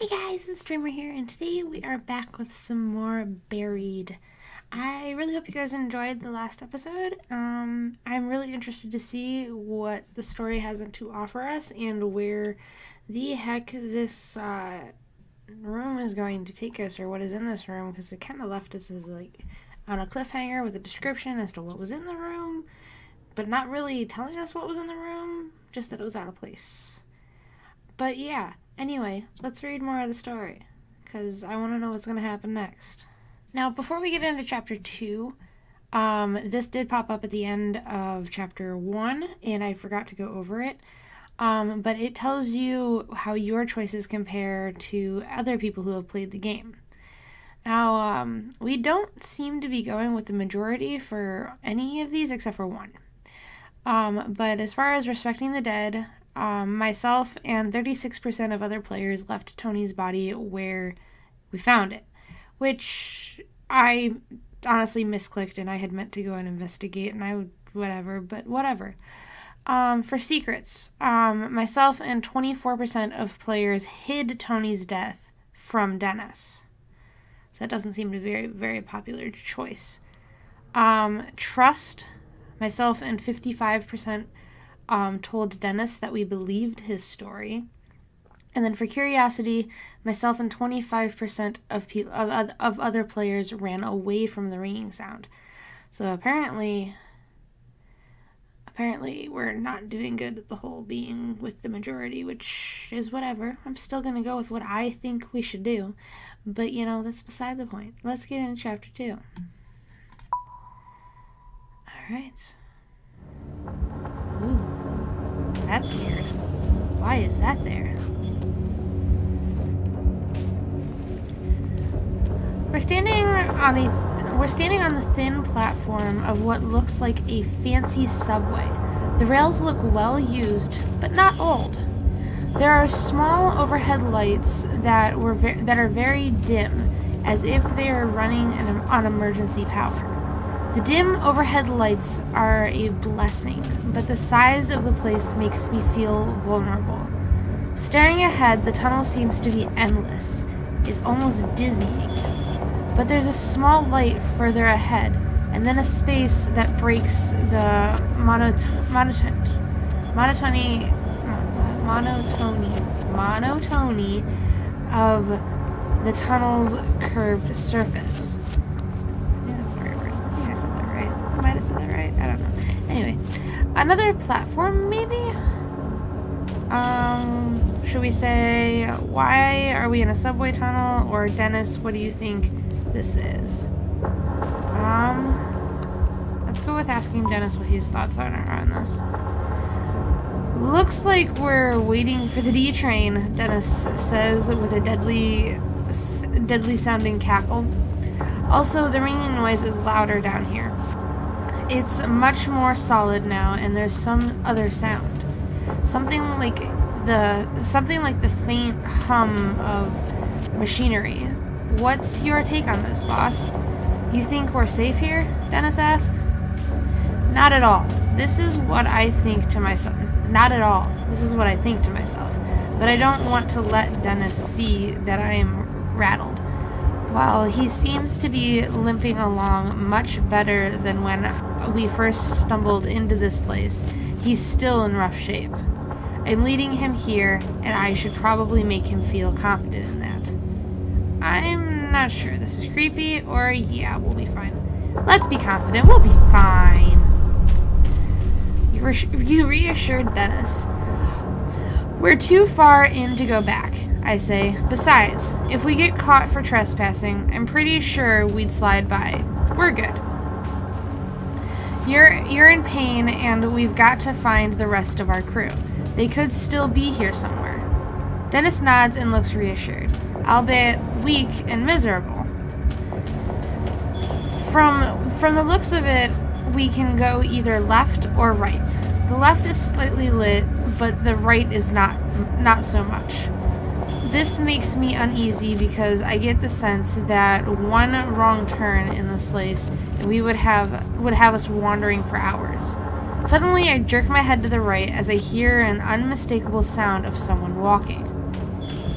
Hey guys, it's Dreamer here, and today we are back with some more Buried. I really hope you guys enjoyed the last episode. I'm really interested to see what the story has to offer us and where the heck this room is going to take us, or what is in this room, because it kind of left us as on a cliffhanger with a description as to what was in the room, but not really telling us what was in the room, just that it was out of place. But yeah, anyway, let's read more of the story, because I want to know what's going to happen next. Now, before we get into chapter 2, this did pop up at the end of chapter 1, and I forgot to go over it. But it tells you how your choices compare to other people who have played the game. Now, we don't seem to be going with the majority for any of these except for one. But as far as respecting the dead, myself and 36% of other players left Tony's body where we found it, which I honestly misclicked and I had meant to go and investigate, and I would whatever. For secrets, myself and 24% of players hid Tony's death from Dennis. So that doesn't seem to be a very, very popular choice. Trust, myself and 55% told Dennis that we believed his story. And then for curiosity, myself and 25% of other players ran away from the ringing sound. So apparently we're not doing good at the whole being with the majority, which is whatever. I'm still going to go with what I think we should do. But, that's beside the point. Let's get into chapter 2. Alright. Ooh. That's weird. Why is that there? We're standing on the thin platform of what looks like a fancy subway. The rails look well used, but not old. There are small overhead lights that are very dim, as if they are running on emergency power. The dim overhead lights are a blessing, but the size of the place makes me feel vulnerable. Staring ahead, the tunnel seems to be endless. It's almost dizzying. But there's a small light further ahead, and then a space that breaks the monotony of the tunnel's curved surface. Might have said that right. I don't know. Anyway, another platform, maybe? Should we say, why are we in a subway tunnel? Or Dennis, what do you think this is? Let's go with asking Dennis what his thoughts are on this. Looks like we're waiting for the D train, Dennis says with a deadly sounding cackle. Also, the ringing noise is louder down here. It's much more solid now, and there's some other sound. Something like the faint hum of machinery. What's your take on this, boss? You think we're safe here? Dennis asks. Not at all. This is what I think to myself. Not at all. This is what I think to myself. But I don't want to let Dennis see that I am rattled. While he seems to be limping along much better than when we first stumbled into this place, he's still in rough shape. I'm leading him here, and I should probably make him feel confident in that. I'm not sure. This is creepy, or yeah, we'll be fine. Let's be confident. We'll be fine. You reassured Dennis. We're too far in to go back, I say. Besides, if we get caught for trespassing, I'm pretty sure we'd slide by. We're good. You're in pain, and we've got to find the rest of our crew. They could still be here somewhere. Dennis nods and looks reassured, albeit weak and miserable. From the looks of it, we can go either left or right. The left is slightly lit, but the right is not so much. This makes me uneasy because I get the sense that one wrong turn in this place and we would have us wandering for hours. Suddenly I jerk my head to the right as I hear an unmistakable sound of someone walking.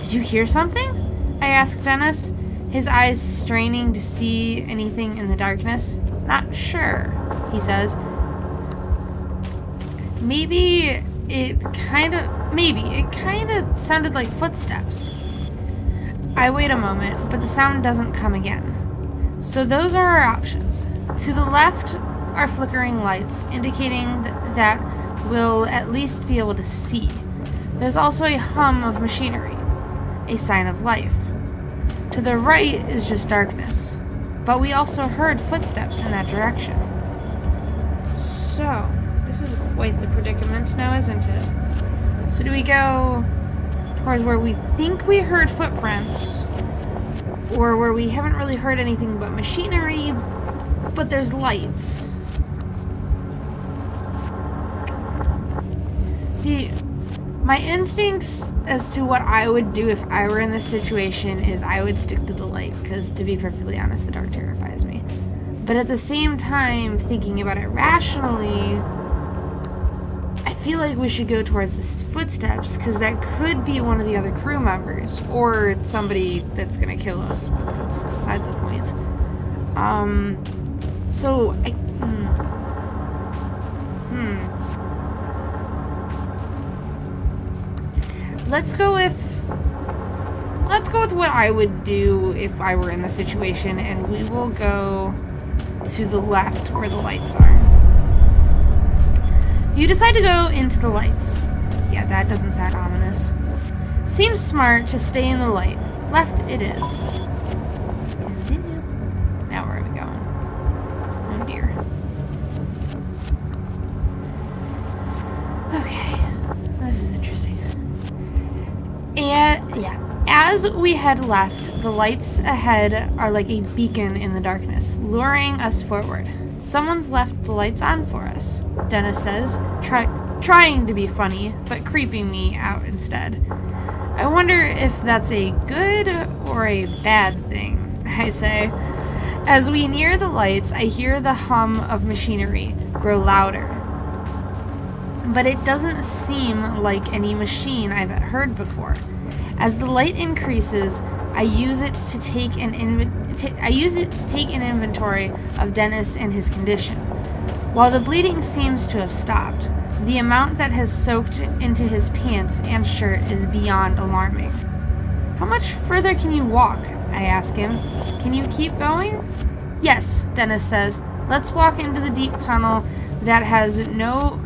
Did you hear something? I asked Dennis, his eyes straining to see anything in the darkness. Not sure, he says. Maybe it kind of sounded like footsteps. I wait a moment, but the sound doesn't come again. So those are our options. To the left are flickering lights, indicating that we'll at least be able to see. There's also a hum of machinery, a sign of life. To the right is just darkness, but we also heard footsteps in that direction. So, this is quite the predicament now, isn't it? So do we go towards where we think we heard footprints, or where we haven't really heard anything but machinery, but there's lights? See, my instincts as to what I would do if I were in this situation is I would stick to the light, because to be perfectly honest, the dark terrifies me. But at the same time, thinking about it rationally, I feel like we should go towards the footsteps, because that could be one of the other crew members, or somebody that's gonna kill us, but that's beside the point. Let's go with what I would do if I were in the situation, and we will go to the left where the lights are. You decide to go into the lights. Yeah, that doesn't sound ominous. Seems smart to stay in the light. Left it is. Continue. Now where are we going? Oh dear. Okay. This is interesting. And yeah, as we head left, the lights ahead are like a beacon in the darkness, luring us forward. Someone's left the lights on for us, Dennis says, trying to be funny, but creeping me out instead. I wonder if that's a good or a bad thing, I say. As we near the lights, I hear the hum of machinery grow louder. But it doesn't seem like any machine I've heard before. As the light increases, I use it to take an inventory of Dennis and his condition. While the bleeding seems to have stopped, the amount that has soaked into his pants and shirt is beyond alarming. How much further can you walk? I ask him. Can you keep going? Yes, Dennis says. Let's walk into the deep tunnel that has no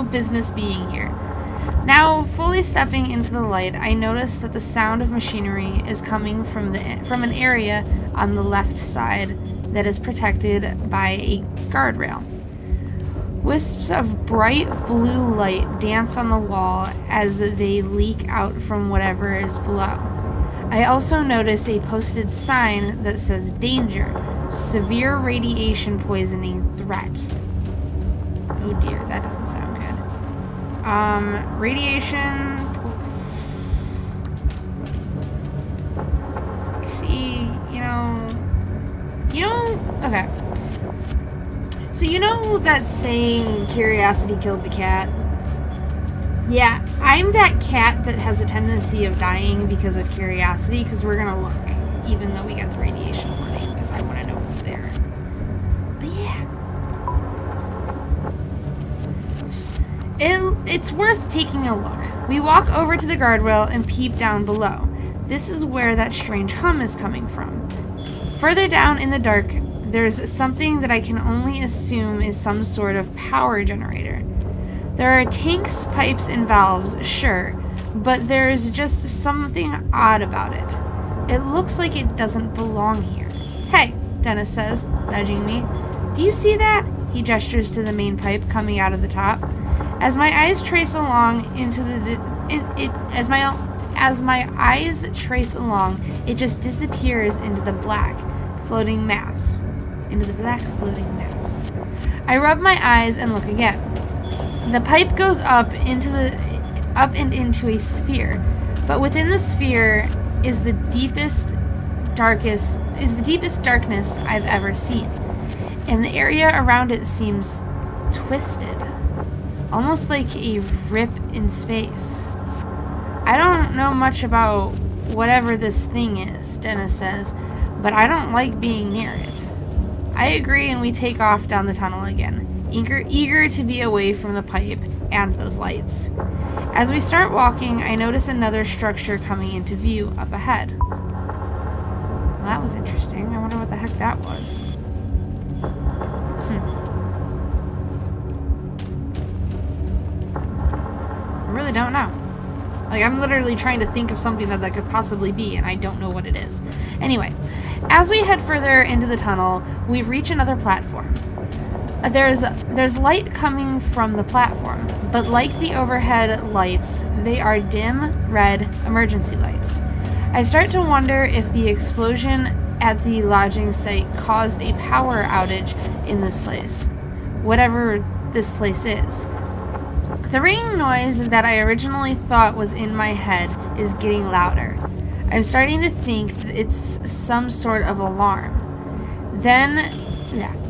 business being here. Now, fully stepping into the light, I notice that the sound of machinery is coming from an area on the left side that is protected by a guardrail. Wisps of bright blue light dance on the wall as they leak out from whatever is below. I also notice a posted sign that says danger, severe radiation poisoning threat. Oh dear, that doesn't sound good. Radiation. See, okay. So you know that saying, curiosity killed the cat? Yeah, I'm that cat that has a tendency of dying because of curiosity, because we're gonna look, even though we got the radiation warning, because I want to know what's there. But yeah. It's worth taking a look. We walk over to the guardrail and peep down below. This is where that strange hum is coming from. Further down in the dark, there's something that I can only assume is some sort of power generator. There are tanks, pipes, and valves, sure, but there's just something odd about it. It looks like it doesn't belong here. Hey, Dennis says, nudging me. Do you see that? He gestures to the main pipe coming out of the top. As my eyes trace along it just disappears into the black floating mass. I rub my eyes and look again. The pipe goes up and into a sphere, but within the sphere is the deepest darkness I've ever seen, and the area around it seems twisted, almost like a rip in space. I don't know much about whatever this thing is, Dennis says, but I don't like being near it. I agree, and we take off down the tunnel again, eager to be away from the pipe and those lights. As we start walking, I notice another structure coming into view up ahead. Well, that was interesting. I wonder what the heck that was. I really don't know. Like, I'm literally trying to think of something that could possibly be, and I don't know what it is. Anyway, as we head further into the tunnel, we reach another platform. There's light coming from the platform, but like the overhead lights, they are dim red emergency lights. I start to wonder if the explosion at the lodging site caused a power outage in this place, whatever this place is. The ringing noise that I originally thought was in my head is getting louder. I'm starting to think that it's some sort of alarm.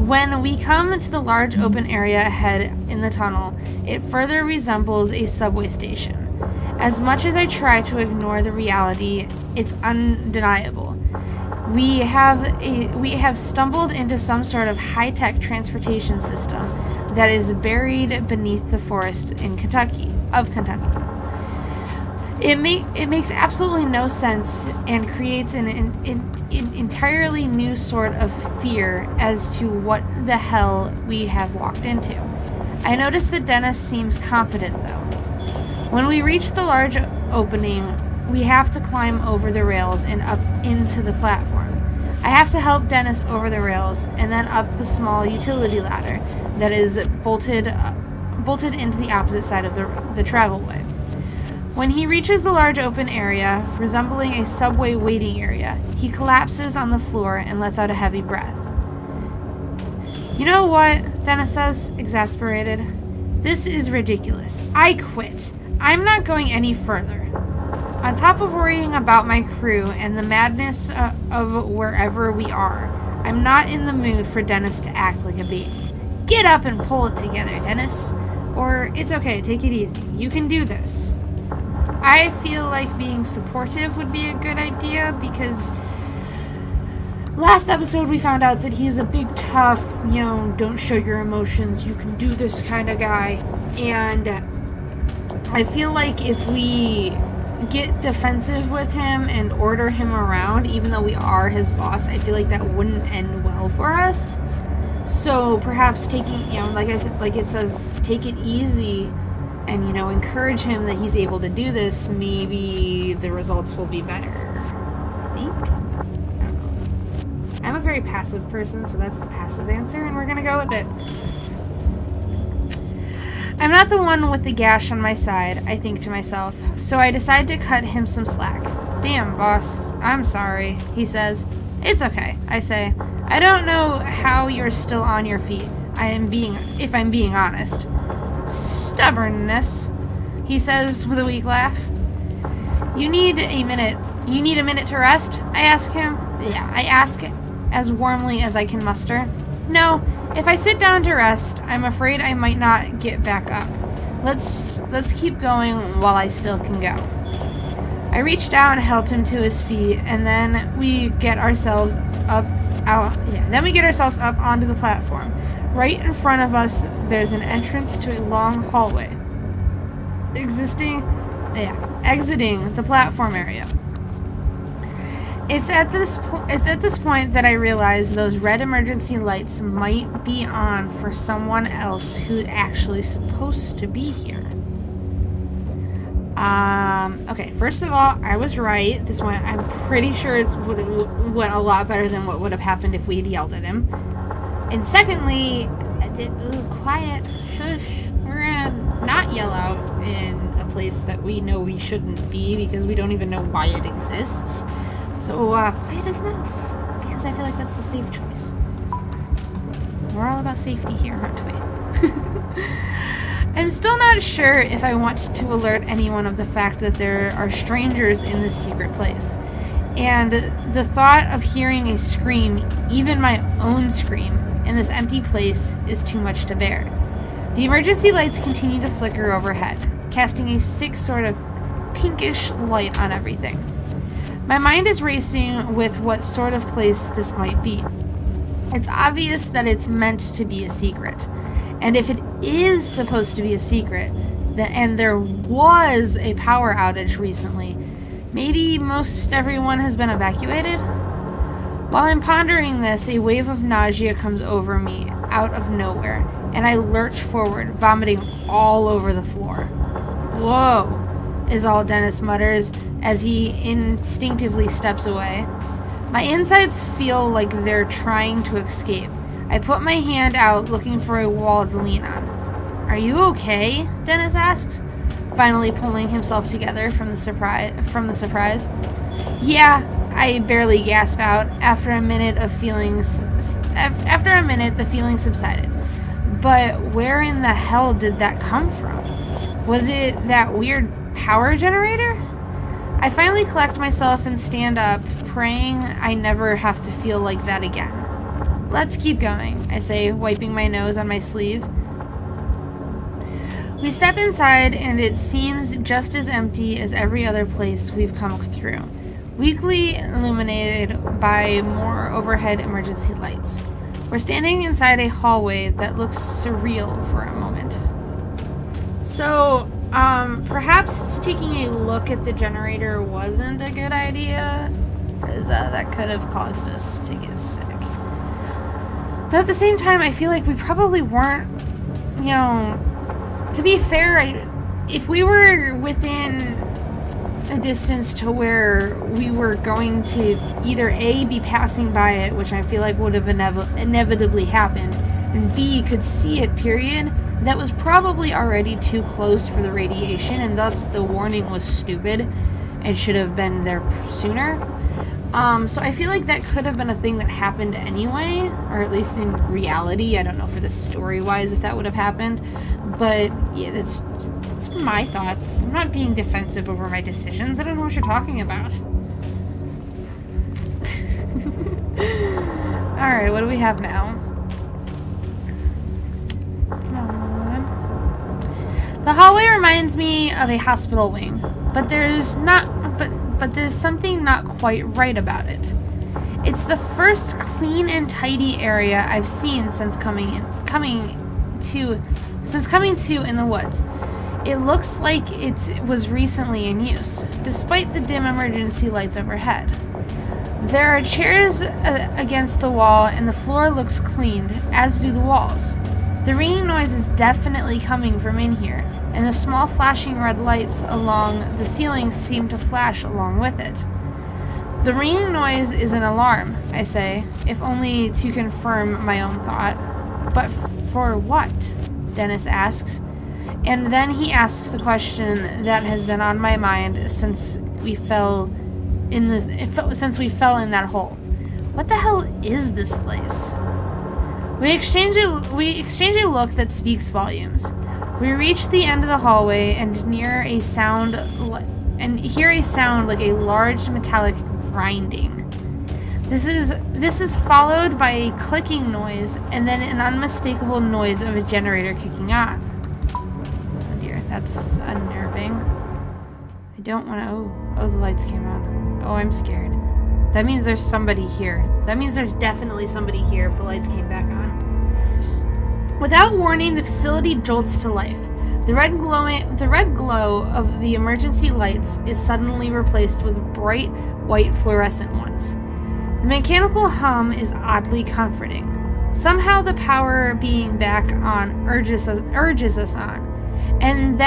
When we come to the large open area ahead in the tunnel, it further resembles a subway station. As much as I try to ignore the reality, it's undeniable. We have stumbled into some sort of high-tech transportation system that is buried beneath the forest in Kentucky. It makes absolutely no sense and creates an entirely new sort of fear as to what the hell we have walked into. I notice that Dennis seems confident though. When we reach the large opening, we have to climb over the rails and up into the platform. I have to help Dennis over the rails and then up the small utility ladder that is bolted into the opposite side of the travelway. When he reaches the large open area, resembling a subway waiting area, he collapses on the floor and lets out a heavy breath. You know what? Dennis says, exasperated. This is ridiculous. I quit. I'm not going any further. On top of worrying about my crew and the madness of wherever we are, I'm not in the mood for Dennis to act like a baby. Get up and pull it together, Dennis. Or, it's okay, take it easy. You can do this. I feel like being supportive would be a good idea because last episode we found out that he's a big, tough, don't show your emotions, you can do this kind of guy. And I feel like if we get defensive with him and order him around, even though we are his boss, I feel like that wouldn't end well for us. So perhaps taking, like I said, like it says, take it easy and, encourage him that he's able to do this, maybe the results will be better. I think? I don't know. I'm a very passive person, so that's the passive answer, and we're gonna go with it. I'm not the one with the gash on my side, I think to myself, so I decide to cut him some slack. Damn, boss, I'm sorry, he says. It's okay, I say. I don't know how you're still on your feet, if I'm being honest. Stubbornness, he says with a weak laugh. You need a minute to rest? I ask him. Yeah, I ask as warmly as I can muster. No, if I sit down to rest, I'm afraid I might not get back up. Let's keep going while I still can go. I reach down to help him to his feet, and then we get ourselves up onto the platform. Right in front of us, there's an entrance to a long hallway. Exiting the platform area. It's at this point that I realize those red emergency lights might be on for someone else who's actually supposed to be here. Okay, first of all, I was right. This one, I'm pretty sure it went a lot better than what would have happened if we had yelled at him. And secondly, quiet, shush, we're gonna not yell out in a place that we know we shouldn't be because we don't even know why it exists. So, quiet as a mouse, because I feel like that's the safe choice. We're all about safety here, aren't we? I'm still not sure if I want to alert anyone of the fact that there are strangers in this secret place. And the thought of hearing a scream, even my own scream, in this empty place is too much to bear. The emergency lights continue to flicker overhead, casting a sick sort of pinkish light on everything. My mind is racing with what sort of place this might be. It's obvious that it's meant to be a secret. And if it is supposed to be a secret, and there was a power outage recently, maybe most everyone has been evacuated? While I'm pondering this, a wave of nausea comes over me out of nowhere, and I lurch forward, vomiting all over the floor. Whoa, is all Dennis mutters as he instinctively steps away. My insides feel like they're trying to escape. I put my hand out, looking for a wall to lean on. "Are you okay?" Dennis asks, finally pulling himself together from the surprise. "Yeah," I barely gasp out. After a minute, the feelings subsided. But where in the hell did that come from? Was it that weird power generator? I finally collect myself and stand up, praying I never have to feel like that again. "Let's keep going," I say, wiping my nose on my sleeve. We step inside, and it seems just as empty as every other place we've come through, weakly illuminated by more overhead emergency lights. We're standing inside a hallway that looks surreal for a moment. So, perhaps taking a look at the generator wasn't a good idea, because that could have caused us to get sick. But at the same time, I feel like we probably weren't, to be fair, if we were within a distance to where we were going to either A, be passing by it, which I feel like would have inevitably happened, and B, could see it, period, that was probably already too close for the radiation, and thus the warning was stupid and should have been there sooner. So I feel like that could have been a thing that happened anyway, or at least in reality. I don't know for the story-wise if that would have happened, but yeah, that's my thoughts. I'm not being defensive over my decisions. I don't know what you're talking about. Alright, what do we have now? Come on. The hallway reminds me of a hospital wing, but there's something not quite right about it. It's the first clean and tidy area I've seen since coming to in the woods. It looks like it was recently in use, despite the dim emergency lights overhead. There are chairs against the wall, and the floor looks cleaned, as do the walls. The ringing noise is definitely coming from in here, and the small flashing red lights along the ceiling seem to flash along with it. The ringing noise is an alarm, I say, if only to confirm my own thought. But for what? Dennis asks. And then he asks the question that has been on my mind since we fell in that hole. What the hell is this place? We exchange a look that speaks volumes. We reach the end of the hallway and hear a sound like a large metallic grinding. This is followed by a clicking noise and then an unmistakable noise of a generator kicking on. Oh dear, that's unnerving. I don't want to. Oh, the lights came on. Oh, I'm scared. That means there's somebody here. That means there's definitely somebody here if the lights came back on. Without warning, the facility jolts to life. The red glow of the emergency lights is suddenly replaced with bright white fluorescent ones. The mechanical hum is oddly comforting. Somehow the power being back on urges us on. And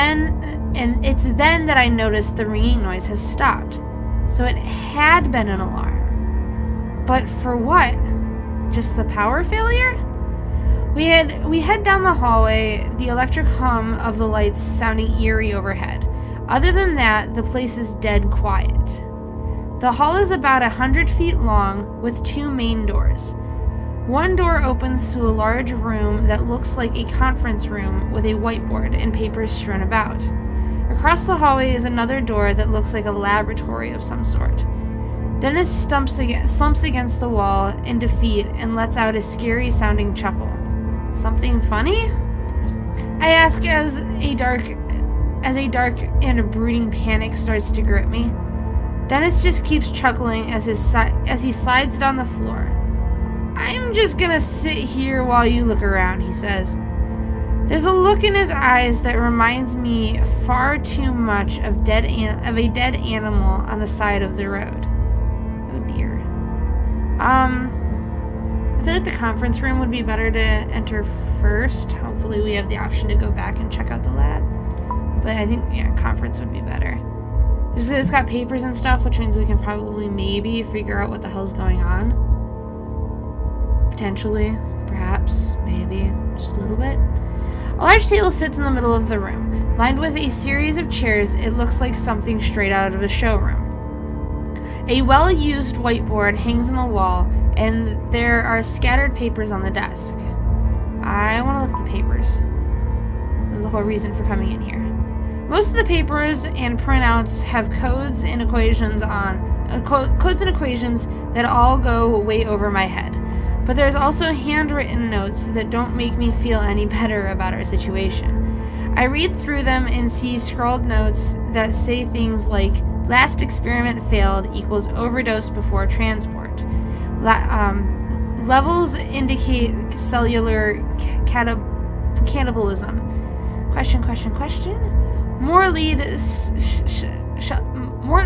it's then that I notice the ringing noise has stopped. So it had been an alarm. But for what? Just the power failure? We head down the hallway, the electric hum of the lights sounding eerie overhead. Other than that, the place is dead quiet. The hall is about 100 feet long with two main doors. One door opens to a large room that looks like a conference room with a whiteboard and papers strewn about. Across the hallway is another door that looks like a laboratory of some sort. Dennis slumps against the wall in defeat and lets out a scary-sounding chuckle. Something funny? I ask as a dark as a dark and brooding panic starts to grip me. Dennis just keeps chuckling as he slides down the floor. "I'm just gonna sit here while you look around," he says. There's a look in his eyes that reminds me far too much of a dead animal on the side of the road. Oh dear. I feel like the conference room would be better to enter first. Hopefully we have the option to go back and check out the lab. But I think, yeah, conference would be better. Just because it's got papers and stuff, which means we can probably maybe figure out what the hell's going on. Potentially. Perhaps. Maybe. Just a little bit. A large table sits in the middle of the room. Lined with a series of chairs, it looks like something straight out of a showroom. A well-used whiteboard hangs on the wall, and there are scattered papers on the desk. I want to look at the papers. That was the whole reason for coming in here. Most of the papers and printouts have codes and equations that all go way over my head. But there's also handwritten notes that don't make me feel any better about our situation. I read through them and see scrawled notes that say things like, "Last experiment failed equals overdose before transport. Levels indicate cellular cannibalism. Question. More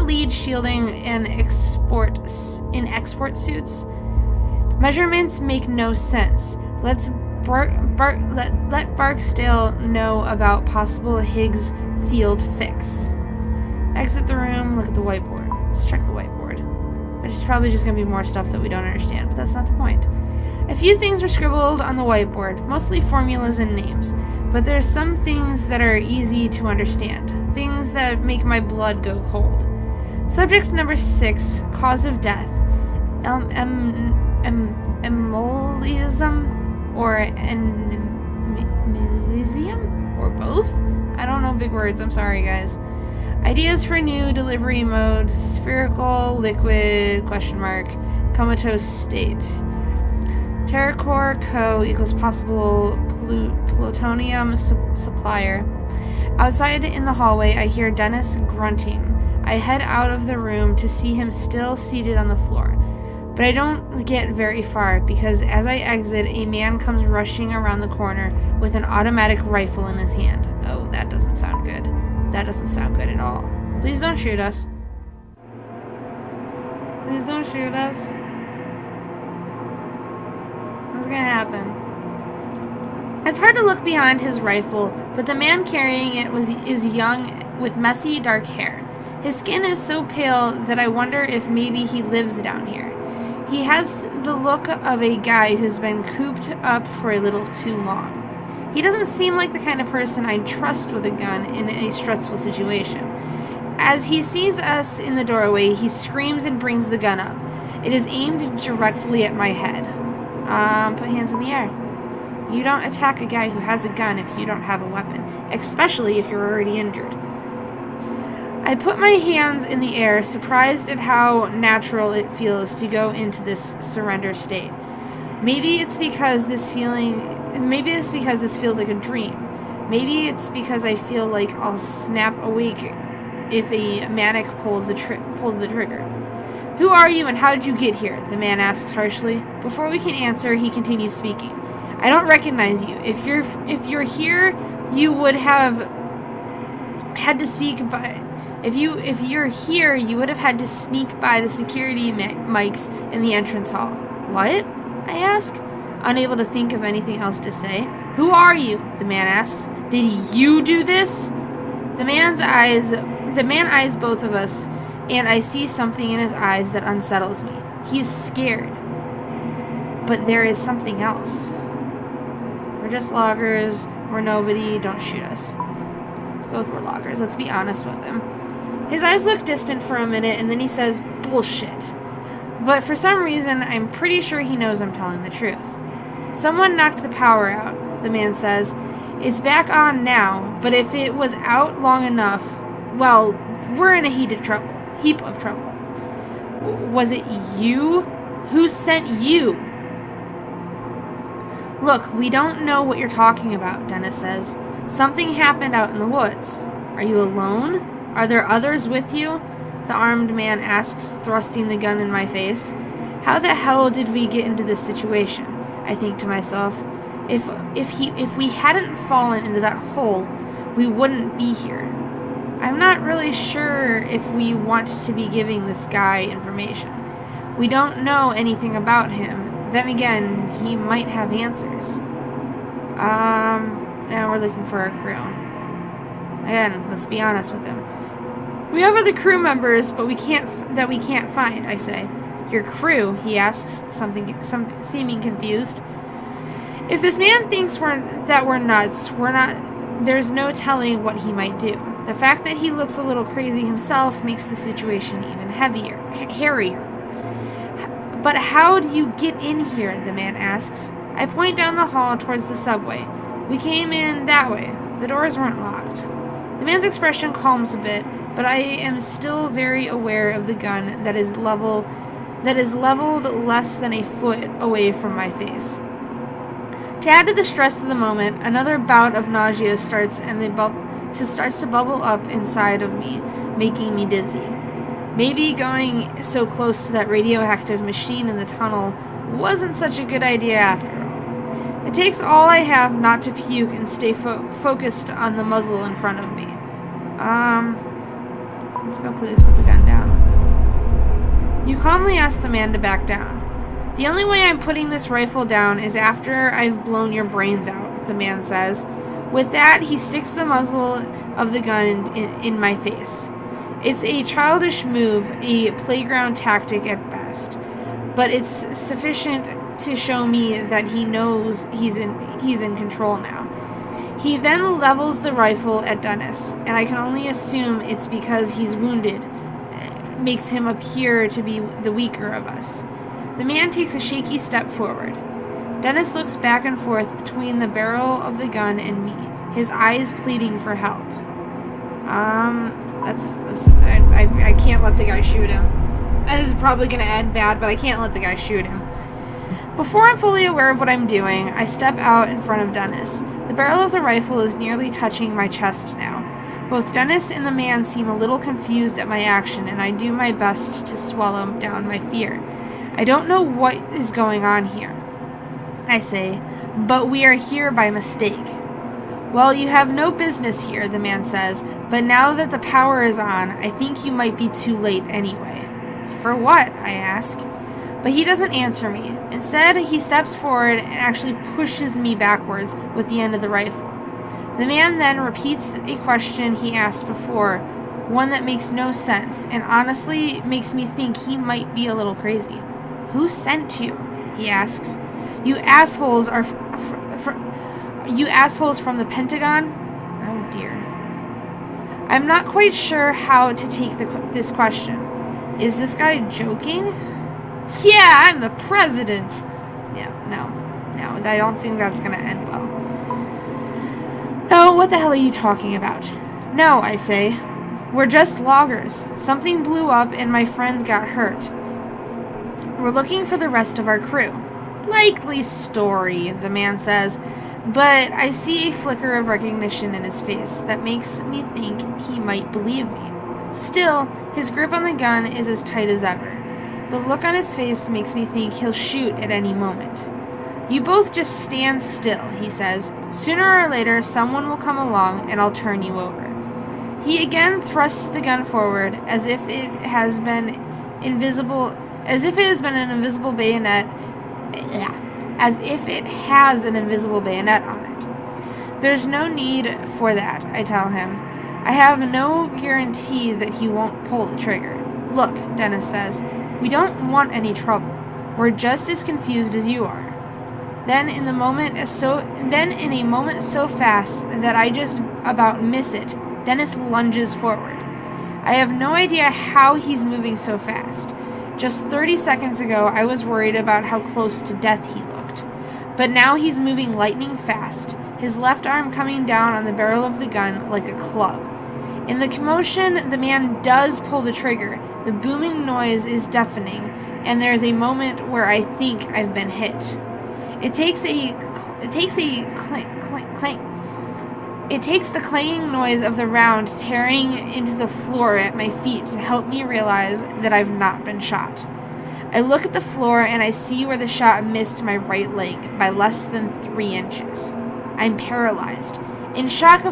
lead shielding in export suits. Measurements make no sense. Let Barksdale know about possible Higgs field fix." Exit the room, look at the whiteboard. Let's check the whiteboard. Which is probably just going to be more stuff that we don't understand, but that's not the point. A few things were scribbled on the whiteboard, mostly formulas and names, but there's some things that are easy to understand, things that make my blood go cold. Subject number 6, cause of death, embolism or embolism, or both? I don't know big words, I'm sorry guys. Ideas for new delivery mode, spherical, liquid, comatose state. TerraCore Co. equals possible plutonium supplier. Outside in the hallway, I hear Dennis grunting. I head out of the room to see him still seated on the floor. But I don't get very far, because as I exit, a man comes rushing around the corner with an automatic rifle in his hand. Oh, that doesn't sound good. That doesn't sound good at all. Please don't shoot us. Please don't shoot us. What's gonna happen? It's hard to look behind his rifle, but the man carrying it is young with messy dark hair. His skin is so pale that I wonder if maybe he lives down here. He has the look of a guy who's been cooped up for a little too long. He doesn't seem like the kind of person I'd trust with a gun in a stressful situation. As he sees us in the doorway, he screams and brings the gun up. It is aimed directly at my head. Put hands in the air. You don't attack a guy who has a gun if you don't have a weapon, especially if you're already injured. I put my hands in the air, surprised at how natural it feels to go into this surrender state. Maybe it's because this feels like a dream. Maybe it's because I feel like I'll snap awake if a manic pulls the trigger. "Who are you and how did you get here?" the man asks harshly. Before we can answer, he continues speaking. "I don't recognize you. If you're here, you would have had to speak by. If you're here, you would have had to sneak by the security mics in the entrance hall." "What?" I ask, unable to think of anything else to say. "Who are you?" the man asks. "Did you do this?" The man eyes both of us, and I see something in his eyes that unsettles me. He's scared. But there is something else. "We're just loggers. We're nobody. Don't shoot us." Let's go with we're loggers. Let's be honest with him. His eyes look distant for a minute, and then he says, "Bullshit." But for some reason, I'm pretty sure he knows I'm telling the truth. "Someone knocked the power out," the man says. "It's back on now, but if it was out long enough, well, we're in a heap of trouble. "Was it you? Who sent you?" "Look, we don't know what you're talking about," Dennis says. "Something happened out in the woods." Are you alone? Are there others with you? The armed man asks, thrusting the gun in my face. How the hell did we get into this situation? I think to myself. If we hadn't fallen into that hole, we wouldn't be here. I'm not really sure if we want to be giving this guy information. We don't know anything about him. Then again, he might have answers. Now we're looking for our crew. Again, let's be honest with him. We have other crew members, but we can't find, I say. Your crew, he asks, something seeming confused. If this man thinks we're nuts, we're not. There's no telling what he might do. The fact that he looks a little crazy himself makes the situation even hairier. But how do you get in here? The man asks. I point down the hall towards the subway. We came in that way. The doors weren't locked. The man's expression calms a bit, but I am still very aware of the gun that is leveled less than a foot away from my face. To add to the stress of the moment, another bout of nausea starts to bubble up inside of me, making me dizzy. Maybe going so close to that radioactive machine in the tunnel wasn't such a good idea after all. It takes all I have not to puke and stay focused on the muzzle in front of me. Let's go please put the gun down. You calmly ask the man to back down. The only way I'm putting this rifle down is after I've blown your brains out, the man says. With that, he sticks the muzzle of the gun in my face. It's a childish move, a playground tactic at best, but it's sufficient to show me that he knows he's in control now. He then levels the rifle at Dennis, and I can only assume it's because he's wounded, makes him appear to be the weaker of us. The man takes a shaky step forward. Dennis looks back and forth between the barrel of the gun and me, his eyes pleading for help. I can't let the guy shoot him. This is probably going to end bad, but I can't let the guy shoot him. Before I'm fully aware of what I'm doing, I step out in front of Dennis. The barrel of the rifle is nearly touching my chest now. Both Dennis and the man seem a little confused at my action, and I do my best to swallow down my fear. I don't know what is going on here, I say, but we are here by mistake. Well, you have no business here, the man says, but now that the power is on, I think you might be too late anyway. For what? I ask. But he doesn't answer me. Instead, he steps forward and actually pushes me backwards with the end of the rifle. The man then repeats a question he asked before, one that makes no sense, and honestly makes me think he might be a little crazy. Who sent you? He asks. You assholes from the Pentagon? Oh dear. I'm not quite sure how to take this question. Is this guy joking? Yeah, I'm the president. Yeah, no, I don't think that's gonna end well. No, what the hell are you talking about? No, I say. We're just loggers. Something blew up and my friends got hurt. We're looking for the rest of our crew. Likely story, the man says, but I see a flicker of recognition in his face that makes me think he might believe me. Still, his grip on the gun is as tight as ever. The look on his face makes me think he'll shoot at any moment. You both just stand still, he says. Sooner or later, someone will come along and I'll turn you over. He again thrusts the gun forward as if it has been an invisible bayonet on it. There's no need for that, I tell him. I have no guarantee that he won't pull the trigger. Look, Dennis says, we don't want any trouble. We're just as confused as you are. Then in a moment so fast that I just about miss it, Dennis lunges forward. I have no idea how he's moving so fast. Just 30 seconds ago, I was worried about how close to death he looked. But now he's moving lightning fast, his left arm coming down on the barrel of the gun like a club. In the commotion, the man does pull the trigger. The booming noise is deafening, and there's a moment where I think I've been hit. It takes a It takes the clanging noise of the round tearing into the floor at my feet to help me realize that I've not been shot. I look at the floor and I see where the shot missed my right leg by less than 3 inches. I'm paralyzed, in shock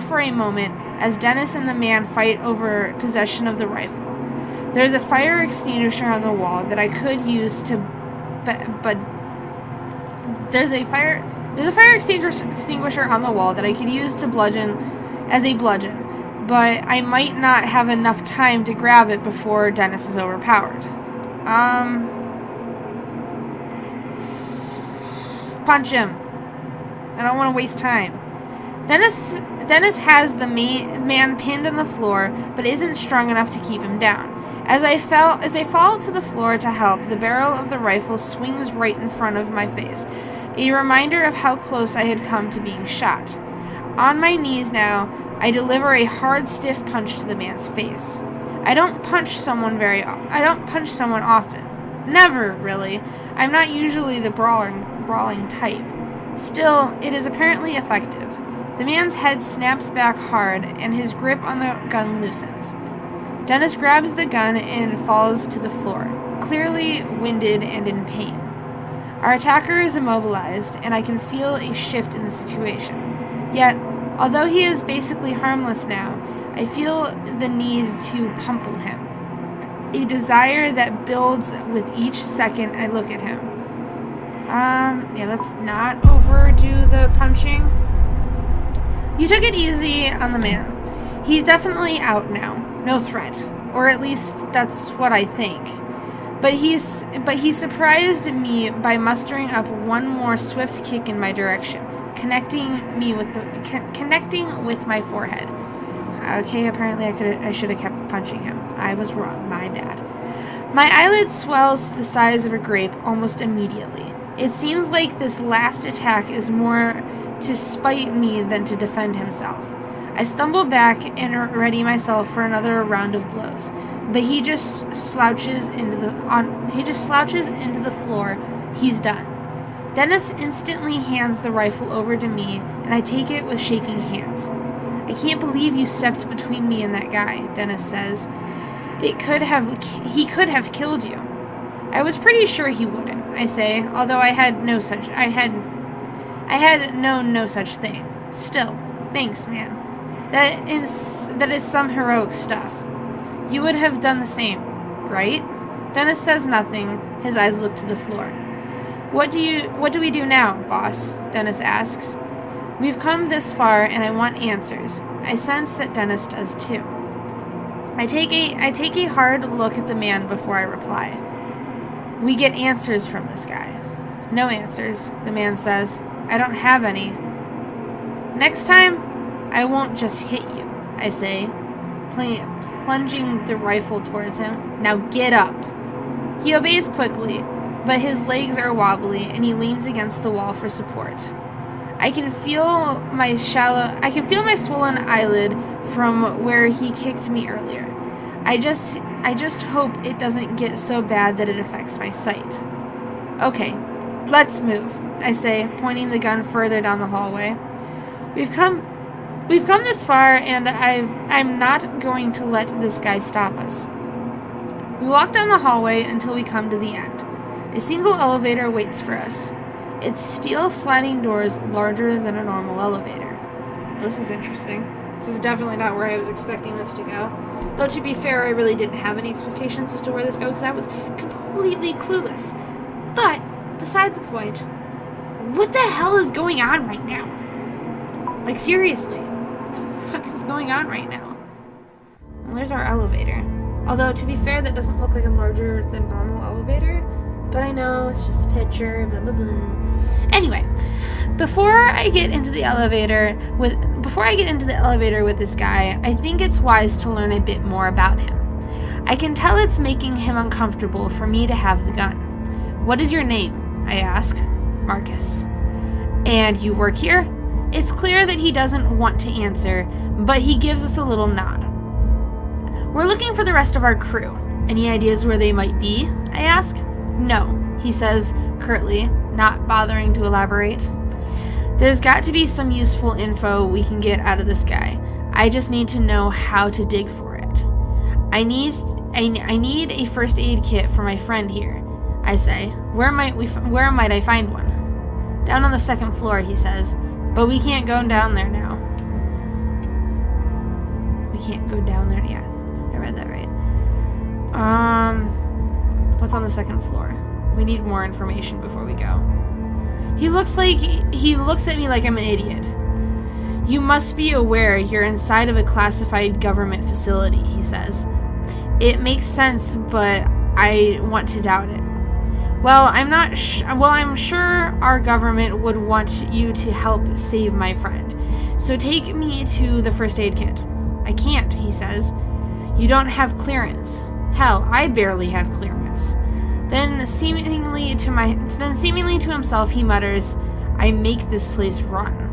for a moment as Dennis and the man fight over possession of the rifle. There's a fire extinguisher on the wall that I could use to, but there's a fire extinguisher on the wall that I could use to bludgeon, but I might not have enough time to grab it before Dennis is overpowered. Punch him. I don't want to waste time. Dennis has the man pinned on the floor, but isn't strong enough to keep him down. As I fall to the floor to help, the barrel of the rifle swings right in front of my face, a reminder of how close I had come to being shot. On my knees now, I deliver a hard, stiff punch to the man's face. I don't punch someone often. Never, really. I'm not usually the brawling type. Still, it is apparently effective. The man's head snaps back hard, and his grip on the gun loosens. Dennis grabs the gun and falls to the floor, clearly winded and in pain. Our attacker is immobilized, and I can feel a shift in the situation. Yet, although he is basically harmless now, I feel the need to pummel him, a desire that builds with each second I look at him. Let's not overdo the punching. You took it easy on the man. He's definitely out now. No threat. Or at least that's what I think. But he surprised me by mustering up one more swift kick in my direction, connecting with my forehead. Okay, apparently I should have kept punching him. I was wrong. My bad. My eyelid swells to the size of a grape almost immediately. It seems like this last attack is more to spite me than to defend himself. I stumble back and ready myself for another round of blows, but he just slouches into the floor. He's done. Dennis instantly hands the rifle over to me, and I take it with shaking hands. I can't believe you stepped between me and that guy, Dennis says. He could have killed you. I was pretty sure he wouldn't, I say, although I had known no such thing. Still, thanks, man. That is some heroic stuff. You would have done the same, right? Dennis says nothing. His eyes look to the floor. What do we do now, boss? Dennis asks. We've come this far, and I want answers. I sense that Dennis does too. I take a hard look at the man before I reply. We get answers from this guy. No answers, the man says. I don't have any. Next time, I won't just hit you, I say, plunging the rifle towards him. Now get up. He obeys quickly, but his legs are wobbly and he leans against the wall for support. I can feel my swollen eyelid from where he kicked me earlier. I just hope it doesn't get so bad that it affects my sight. Okay, let's move, I say, pointing the gun further down the hallway. We've come this far, and I'm not going to let this guy stop us. We walk down the hallway until we come to the end. A single elevator waits for us. Its steel sliding doors larger than a normal elevator. This is interesting. This is definitely not where I was expecting this to go. Though, to be fair, I really didn't have any expectations as to where this goes because I was completely clueless. But, beside the point, what the hell is going on right now? Like, seriously, what the fuck is going on right now? Well, there's our elevator. Although, to be fair, that doesn't look like a larger than normal elevator. But I know, it's just a picture, blah, blah, blah. Anyway, before I get into the elevator with this guy, I think it's wise to learn a bit more about him. I can tell it's making him uncomfortable for me to have the gun. What is your name? I ask. Marcus. And you work here? It's clear that he doesn't want to answer, but he gives us a little nod. We're looking for the rest of our crew. Any ideas where they might be? I ask. No, he says curtly, not bothering to elaborate. There's got to be some useful info we can get out of this guy. I just need to know how to dig for it. I need a first aid kit for my friend here, I say. Where might I find one? Down on the second floor, he says. But we can't go down there now. We can't go down there yet. I read that right. What's on the second floor? We need more information before we go. He looks at me like I'm an idiot. You must be aware you're inside of a classified government facility, he says. It makes sense, but I want to doubt it. Well, I'm sure our government would want you to help save my friend. So take me to the first aid kit. I can't, he says. You don't have clearance. Hell, I barely have clearance. Then seemingly to himself, he mutters, I make this place run.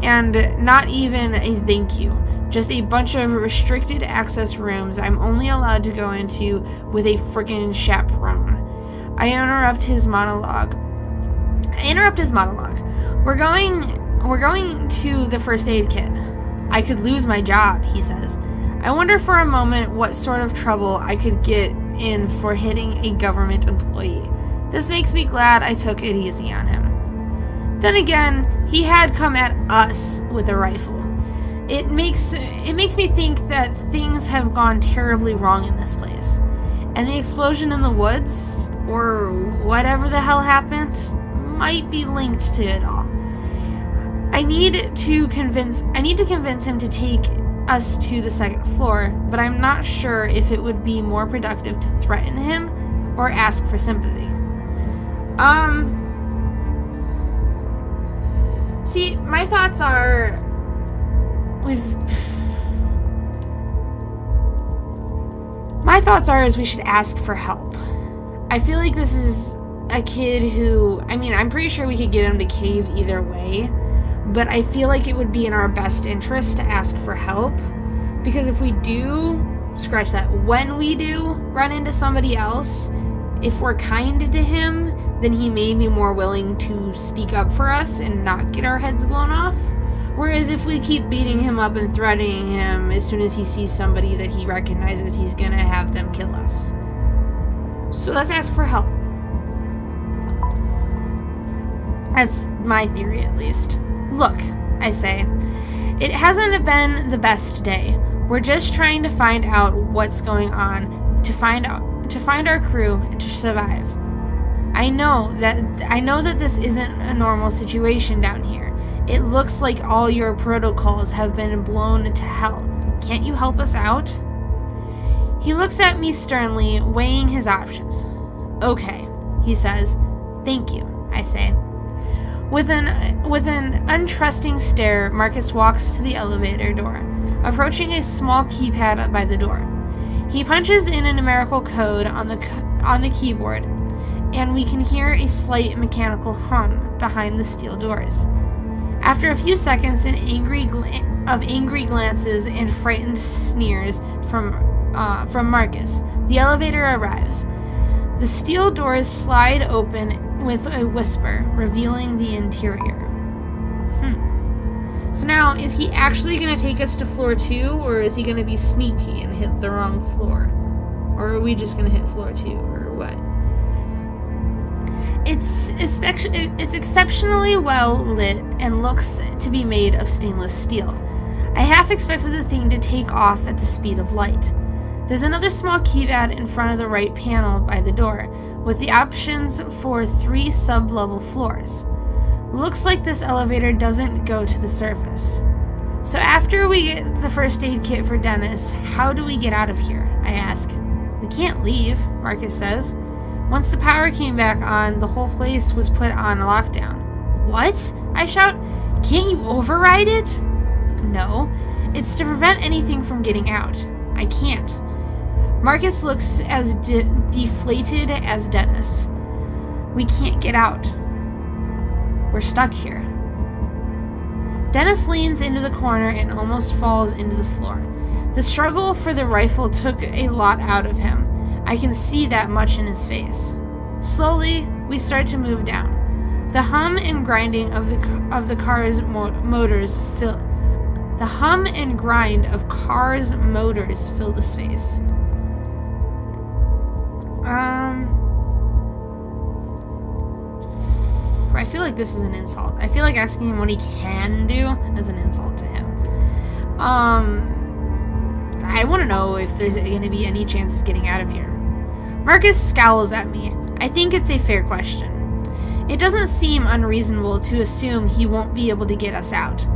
And not even a thank you. Just a bunch of restricted access rooms I'm only allowed to go into with a frickin' chaperone. I interrupt his monologue. We're going to the first aid kit. I could lose my job, he says. I wonder for a moment what sort of trouble I could get in for hitting a government employee. This makes me glad I took it easy on him. Then again, he had come at us with a rifle. It makes me think that things have gone terribly wrong in this place. And the explosion in the woods, or whatever the hell happened, might be linked to it all. I need to convince him to take us to the second floor, but I'm not sure if it would be more productive to threaten him or ask for sympathy. See, my thoughts are is we should ask for help. I feel like this is a kid who, I'm pretty sure we could get him to cave either way, but I feel like it would be in our best interest to ask for help, because if we do, scratch that, when we do run into somebody else, if we're kind to him, then he may be more willing to speak up for us and not get our heads blown off. Whereas if we keep beating him up and threatening him, as soon as he sees somebody that he recognizes, he's gonna have them kill us. So let's ask for help. That's my theory, at least. Look, I say, it hasn't been the best day. We're just trying to find out what's going on, to find our crew and to survive. I know that this isn't a normal situation down here. It looks like all your protocols have been blown to hell. Can't you help us out? He looks at me sternly, weighing his options. Okay, he says. Thank you, I say. With an untrusting stare, Marcus walks to the elevator door, approaching a small keypad by the door. He punches in a numerical code on the keyboard, and we can hear a slight mechanical hum behind the steel doors. After a few seconds of angry glances and frightened sneers from Marcus, the elevator arrives. The steel doors slide open with a whisper, revealing the interior. So now, is he actually going to take us to floor 2, or is he going to be sneaky and hit the wrong floor? Or are we just going to hit floor 2, or what? It's exceptionally well lit and looks to be made of stainless steel. I half expected the thing to take off at the speed of light. There's another small keypad in front of the right panel by the door, with the options for 3 sub-level floors. Looks like this elevator doesn't go to the surface. So after we get the first aid kit for Dennis, how do we get out of here? I ask. We can't leave, Marcus says. Once the power came back on, the whole place was put on lockdown. What? I shout. Can't you override it? No. It's to prevent anything from getting out. I can't. Marcus looks as deflated as Dennis. We can't get out. We're stuck here. Dennis leans into the corner and almost falls into the floor. The struggle for the rifle took a lot out of him. I can see that much in his face. Slowly, we start to move down. The hum and grinding of the car's motors fill. The hum and grind of cars' motors fill the space. I feel like this is an insult. I feel like asking him what he can do is an insult to him. I want to know if there's going to be any chance of getting out of here. Marcus scowls at me. I think it's a fair question. It doesn't seem unreasonable to assume he won't be able to get us out.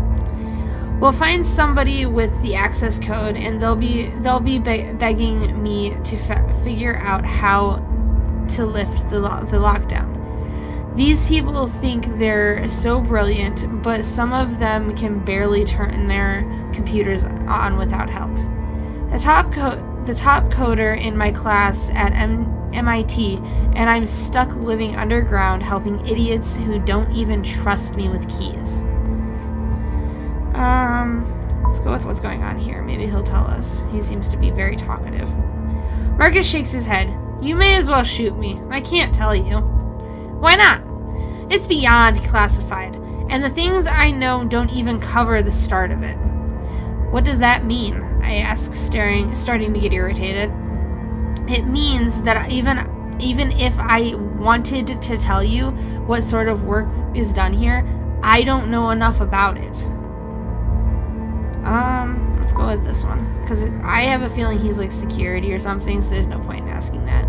We'll find somebody with the access code, and they'll be begging me to figure out how to lift the lockdown. These people think they're so brilliant, but some of them can barely turn their computers on without help. The top coder in my class at MIT, and I'm stuck living underground helping idiots who don't even trust me with keys. Let's go with what's going on here. Maybe he'll tell us. He seems to be very talkative. Marcus shakes his head. You may as well shoot me. I can't tell you. Why not? It's beyond classified, and the things I know don't even cover the start of it. What does that mean? I ask, starting to get irritated. It means that even if I wanted to tell you what sort of work is done here, I don't know enough about it. Let's go with this one, because I have a feeling he's like security or something, so there's no point in asking that.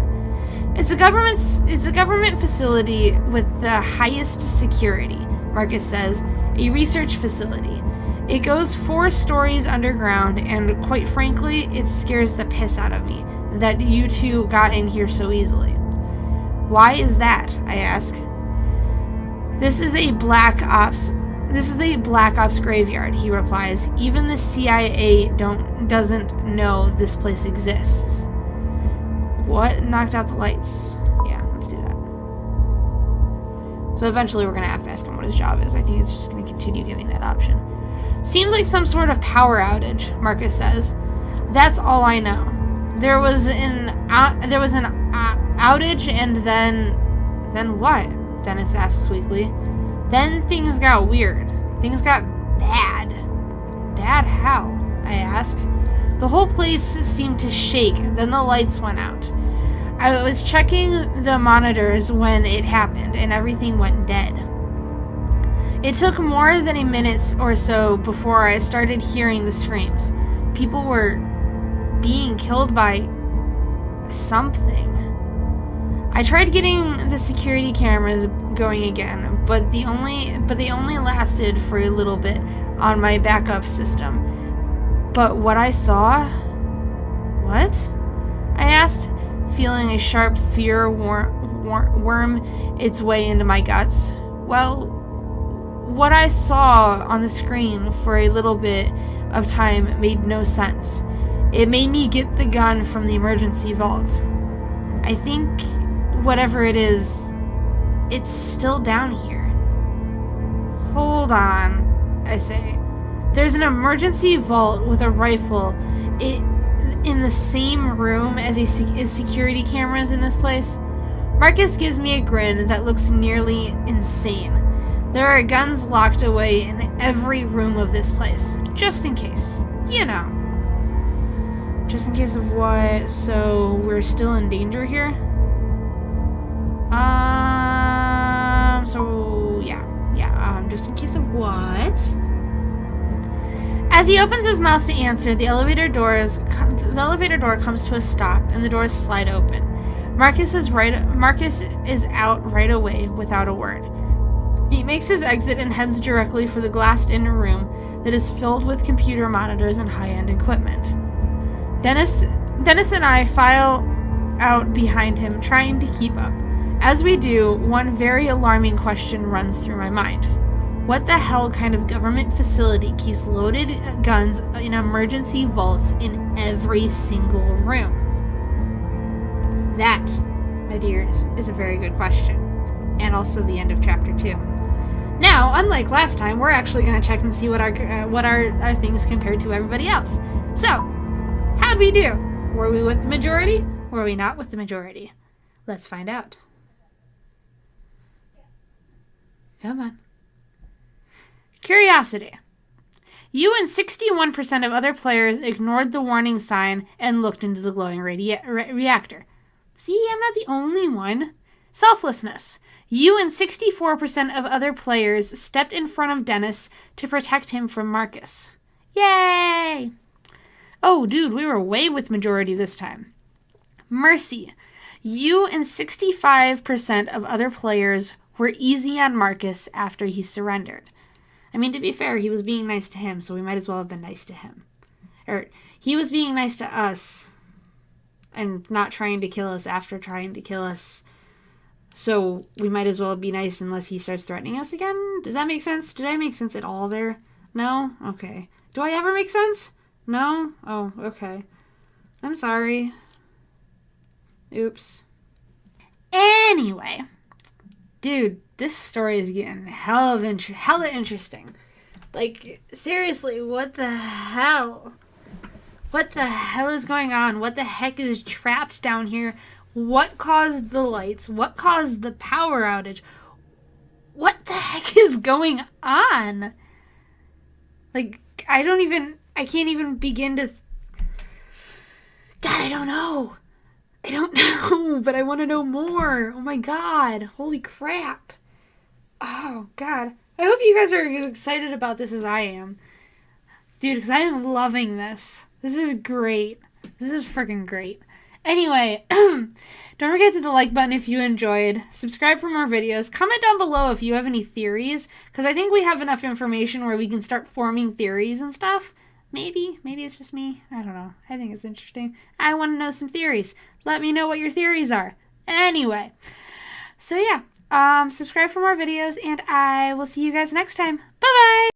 It's a government facility with the highest security, Marcus says, a research facility. It goes 4 stories underground, and quite frankly, it scares the piss out of me that you two got in here so easily. Why is that? I ask. This is a Black Ops graveyard, he replies. Even the CIA doesn't know this place exists. What? Knocked out the lights. Yeah, let's do that. So eventually we're going to have to ask him what his job is. I think it's just going to continue giving that option. Seems like some sort of power outage, Marcus says. That's all I know. There was an outage, and then what? Dennis asks weakly. Then things got weird. Things got bad. Bad how? I ask. The whole place seemed to shake, then the lights went out. I was checking the monitors when it happened, and everything went dead. It took more than a minute or so before I started hearing the screams. People were being killed by something. I tried getting the security cameras going again, but they only lasted for a little bit on my backup system. But what I saw... What? I asked, feeling a sharp fear worm its way into my guts. Well, what I saw on the screen for a little bit of time made no sense. It made me get the gun from the emergency vault. I think whatever it is, it's still down here. Hold on, I say. There's an emergency vault with a rifle in the same room as security cameras in this place. Marcus gives me a grin that looks nearly insane. There are guns locked away in every room of this place, just in case. You know. Just in case of what? So we're still in danger here? Just in case of what? As he opens his mouth to answer, the elevator door comes to a stop, and the doors slide open. Marcus is out right away without a word. He makes his exit and heads directly for the glassed-in room that is filled with computer monitors and high-end equipment. Dennis and I file out behind him, trying to keep up. As we do, one very alarming question runs through my mind. What the hell kind of government facility keeps loaded guns in emergency vaults in every single room? That, my dears, is a very good question. And also the end of chapter 2. Now, unlike last time, we're actually going to check and see what our things compared to everybody else. So, how'd we do? Were we with the majority? Were we not with the majority? Let's find out. Come on. Curiosity. You and 61% of other players ignored the warning sign and looked into the glowing reactor. See, I'm not the only one. Selflessness. You and 64% of other players stepped in front of Dennis to protect him from Marcus. Yay! Oh, dude, we were way with majority this time. Mercy. You and 65% of other players were easy on Marcus after he surrendered. I mean, to be fair, he was being nice to him, so we might as well have been nice to him. Or, he was being nice to us and not trying to kill us after trying to kill us. So we might as well be nice unless he starts threatening us again? Does that make sense? Did I make sense at all there? No? Okay. Do I ever make sense? No? Oh, okay. I'm sorry. Oops. Anyway. Dude, this story is getting hella interesting. Like, seriously, what the hell? What the hell is going on? What the heck is trapped down here? What caused the lights? What caused the power outage? What the heck is going on? Like, I can't even begin to... God, I don't know. I don't know, but I want to know more. Oh my God. Holy crap. Oh God. I hope you guys are as excited about this as I am. Dude, because I am loving this. This is great. This is freaking great. Anyway, don't forget to hit the like button if you enjoyed. Subscribe for more videos. Comment down below if you have any theories, because I think we have enough information where we can start forming theories and stuff. Maybe it's just me. I don't know. I think it's interesting. I want to know some theories. Let me know what your theories are. Anyway, so yeah, subscribe for more videos, and I will see you guys next time. Bye-bye!